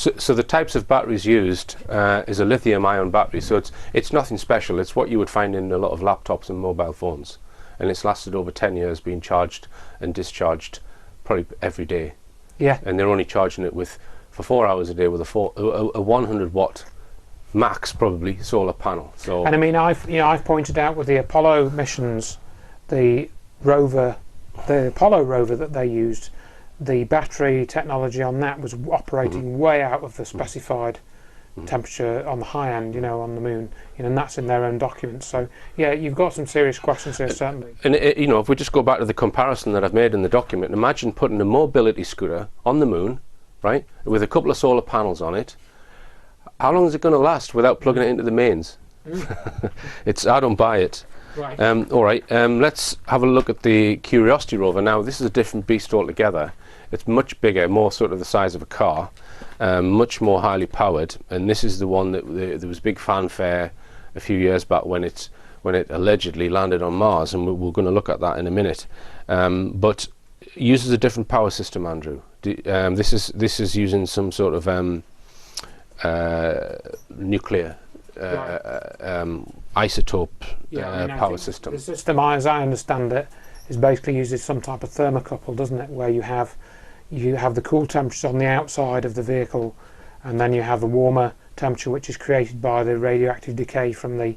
So the types of batteries used is a lithium-ion battery. So it's nothing special. It's what you would find in a lot of laptops and mobile phones, and it's lasted over 10 years, being charged and discharged probably every day. Yeah. And they're only charging it for 4 hours a day with a 100 watt max probably solar panel. So, and I mean, I've pointed out with the Apollo missions, the Apollo rover that they used, the battery technology on that was operating way out of the specified temperature on the high end, on the moon, and that's in their own documents. So yeah, you've got some serious questions here, certainly. And if we just go back to the comparison that I've made in the document, imagine putting a mobility scooter on the moon, right, with a couple of solar panels on it. How long is it going to last without plugging it into the mains? I don't buy it. Right. All right, let's have a look at the Curiosity rover. Now, this is a different beast altogether. It's much bigger, more sort of the size of a car, much more highly powered. And this is the one that there was big fanfare a few years back when it allegedly landed on Mars, and we're going to look at that in a minute. But it uses a different power system, Andrew. This is using some sort of nuclear isotope power system. The system, as I understand it, is basically uses some type of thermocouple, doesn't it? Where you have the cool temperatures on the outside of the vehicle, and then you have the warmer temperature, which is created by the radioactive decay from the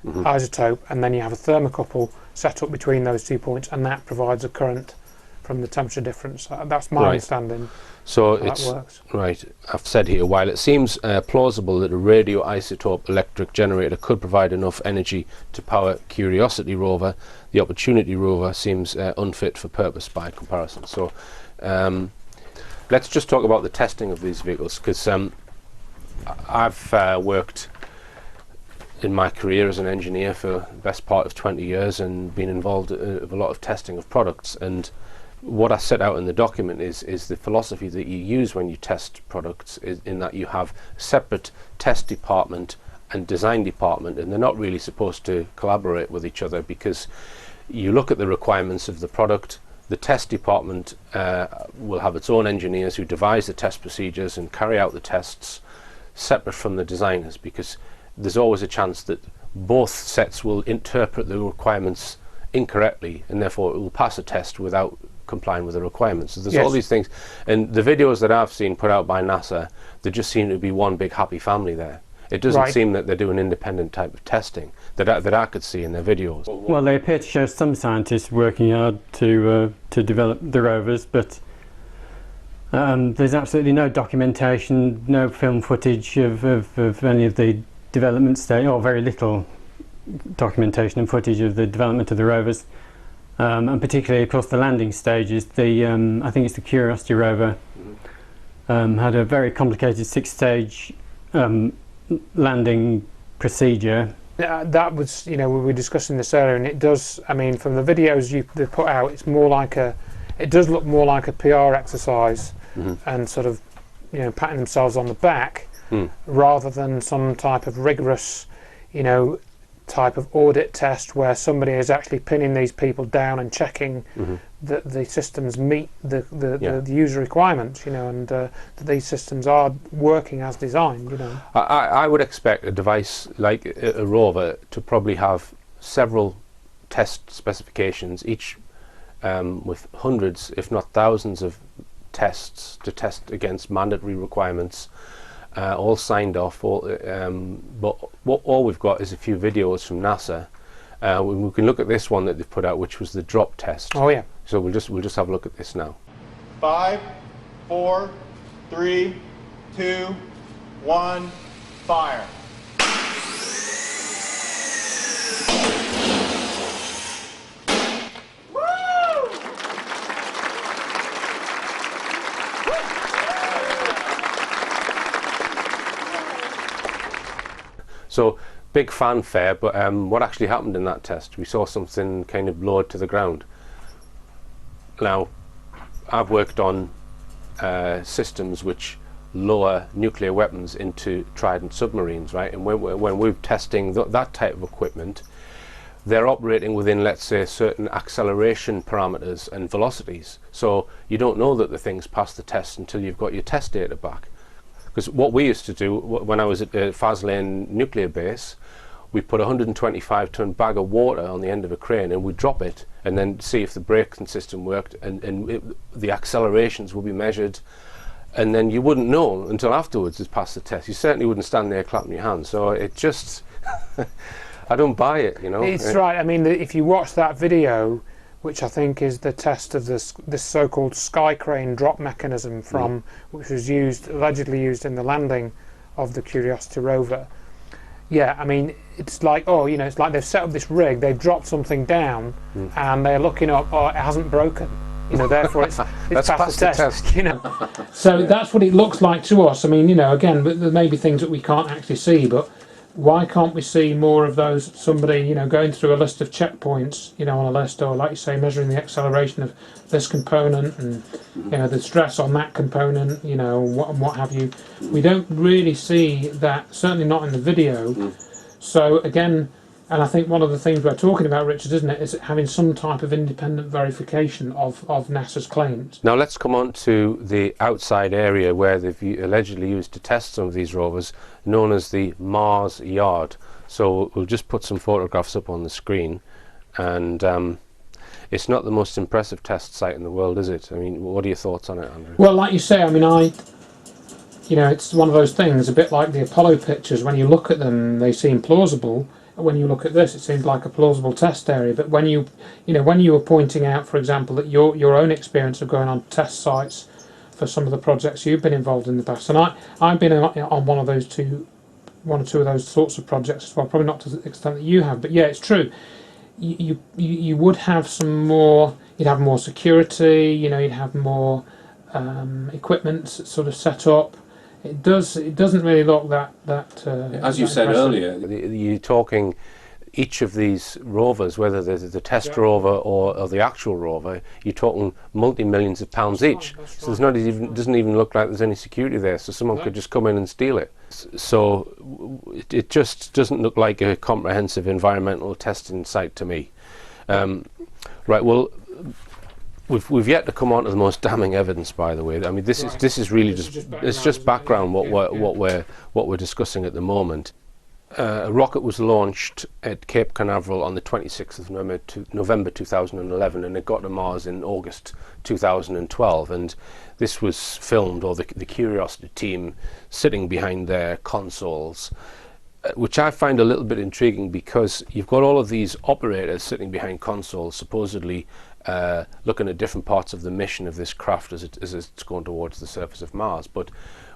isotope, and then you have a thermocouple set up between those 2 points, and that provides a current from the temperature difference. That's my understanding. So that works. Right. I've said here, while it seems plausible that a radioisotope electric generator could provide enough energy to power Curiosity rover, the Opportunity rover seems unfit for purpose by comparison. So let's just talk about the testing of these vehicles, because I've worked in my career as an engineer for the best part of 20 years and been involved with a lot of testing of products. And what I set out in the document is the philosophy that you use when you test products, is in that you have a separate test department and design department, and they're not really supposed to collaborate with each other, because you look at the requirements of the product. The test department will have its own engineers who devise the test procedures and carry out the tests separate from the designers, because there's always a chance that both sets will interpret the requirements incorrectly, and therefore it will pass a test without complying with the requirements. So there's all these things, and the videos that I've seen put out by NASA, there just seem to be one big happy family there. It doesn't seem that they're doing independent type of testing that I could see in their videos. Well, they appear to show some scientists working hard to develop the rovers, but there's absolutely no documentation, no film footage of any of the development stage, or very little documentation and footage of the development of the rovers. And particularly, of course, the landing stages. I think it's the Curiosity rover had a very complicated 6-stage landing procedure. That was, we were discussing this earlier, and it does. I mean, from the videos they put out, it does look more like a PR exercise, and sort of, patting themselves on the back, rather than some type of rigorous, type of audit test where somebody is actually pinning these people down and checking that the systems meet the user requirements, and that these systems are working as designed. I would expect a device like a rover to probably have several test specifications, each with hundreds, if not thousands, of tests to test against mandatory requirements. All signed off, but all we've got is a few videos from NASA. We can look at this one that they've put out, which was the drop test. Oh yeah. So we'll just have a look at this now. 5, 4, 3, 2, 1, fire. So big fanfare, but what actually happened in that test? We saw something kind of lowered to the ground. Now, I've worked on systems which lower nuclear weapons into Trident submarines, right? And when we're testing that type of equipment, they're operating within, let's say, certain acceleration parameters and velocities. So you don't know that the thing's passed the test until you've got your test data back. Because what we used to do when I was at the Faslane nuclear base, we put a 125-ton bag of water on the end of a crane and we'd drop it and then see if the braking system worked, and the accelerations would be measured, and then you wouldn't know until afterwards it's passed the test. You certainly wouldn't stand there clapping your hands. So it just, I don't buy it, you know. It's right. I mean, if you watch that video, which I think is the test of this so-called sky crane drop mechanism which was allegedly used in the landing of the Curiosity rover. Yeah, I mean, it's like, it's like they've set up this rig, they've dropped something down, and they're looking up, it hasn't broken. Therefore it's passed the test. So that's what it looks like to us. I mean, again, but there may be things that we can't actually see, but why can't we see more of those? Somebody, going through a list of checkpoints, on a list, or like you say, measuring the acceleration of this component and the stress on that component, what have you. We don't really see that, certainly not in the video. So again, and I think one of the things we're talking about, Richard, isn't it, is having some type of independent verification of NASA's claims. Now let's come on to the outside area where they've allegedly used to test some of these rovers, known as the Mars Yard. So we'll just put some photographs up on the screen, and it's not the most impressive test site in the world, is it? I mean, what are your thoughts on it, Andrew? Well, like you say, I mean, it's one of those things, a bit like the Apollo pictures. When you look at them, they seem plausible. When you look at this, it seems like a plausible test area. But when you were pointing out, for example, that your own experience of going on test sites for some of the projects you've been involved in the past, and I've been on one or two of those sorts of projects as well, probably not to the extent that you have. But yeah, it's true. You would have some more. You'd have more security. You'd have more equipment sort of set up. It doesn't really look that as you said earlier, you're talking each of these rovers, whether they're the test rover or the actual rover, you're talking multi-millions of pounds each. So there's not even, doesn't even look like there's any security there, so someone could just come in and steal it. So it just doesn't look like a comprehensive environmental testing site to me. Right, well, we've yet to come on to the most damning evidence, by the way. I mean, this is really just background what we're discussing at the moment. A rocket was launched at Cape Canaveral on the 26th of November 2011, and it got to Mars in August 2012. And this was filmed, or the Curiosity team sitting behind their consoles, which I find a little bit intriguing, because you've got all of these operators sitting behind consoles, supposedly looking at different parts of the mission of this craft as it's going towards the surface of Mars. But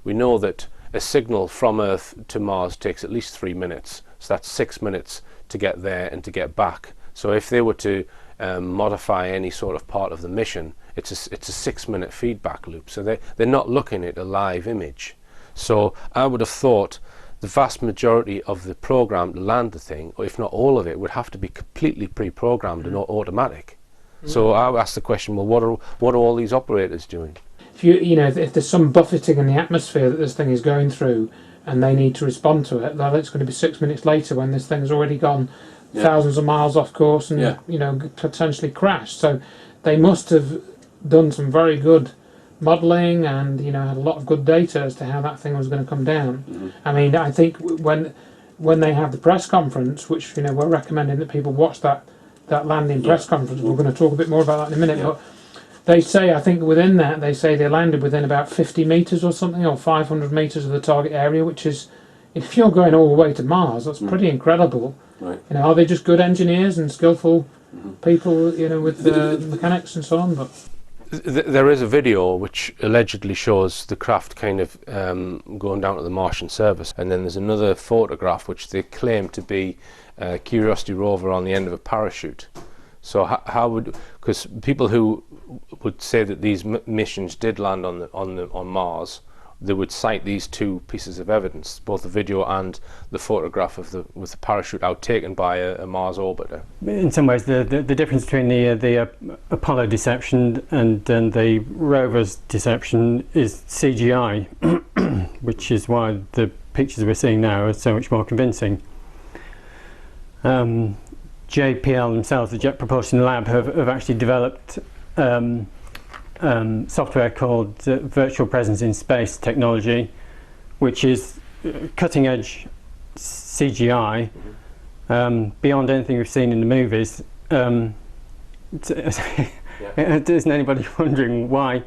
we know that a signal from Earth to Mars takes at least 3 minutes, so that's 6 minutes to get there and to get back. So if they were to modify any sort of part of the mission, it's a 6-minute feedback loop. So they're not looking at a live image. So I would have thought the vast majority of the program to land the thing, or if not all of it, would have to be completely pre-programmed and automatic. So I asked the question, well, what are all these operators doing? If there's some buffeting in the atmosphere that this thing is going through, and they need to respond to it, well, it's going to be 6 minutes later when this thing's already gone thousands of miles off course and potentially crashed. So they must have done some very good modelling and had a lot of good data as to how that thing was going to come down. I mean, I think when they have the press conference, which we're recommending that people watch that landing press conference. We're going to talk a bit more about that in a minute. But they say, I think within that, they say they landed within about 50 metres or something, or 500 metres of the target area, which is, if you're going all the way to Mars, that's pretty incredible. Right. Are they just good engineers and skillful people, with mechanics and so on? But there is a video which allegedly shows the craft kind of going down to the Martian surface, and then there's another photograph which they claim to be Curiosity rover on the end of a parachute. So how would, because people who would say that these missions did land on Mars, they would cite these two pieces of evidence, both the video and the photograph of with the parachute out taken by a Mars orbiter. In some ways, the difference between the Apollo deception and the rover's deception is CGI, which is why the pictures we're seeing now are so much more convincing. JPL themselves, the Jet Propulsion Lab, have actually developed software called Virtual Presence in Space technology, which is cutting edge CGI, beyond anything we've seen in the movies. Isn't anybody wondering why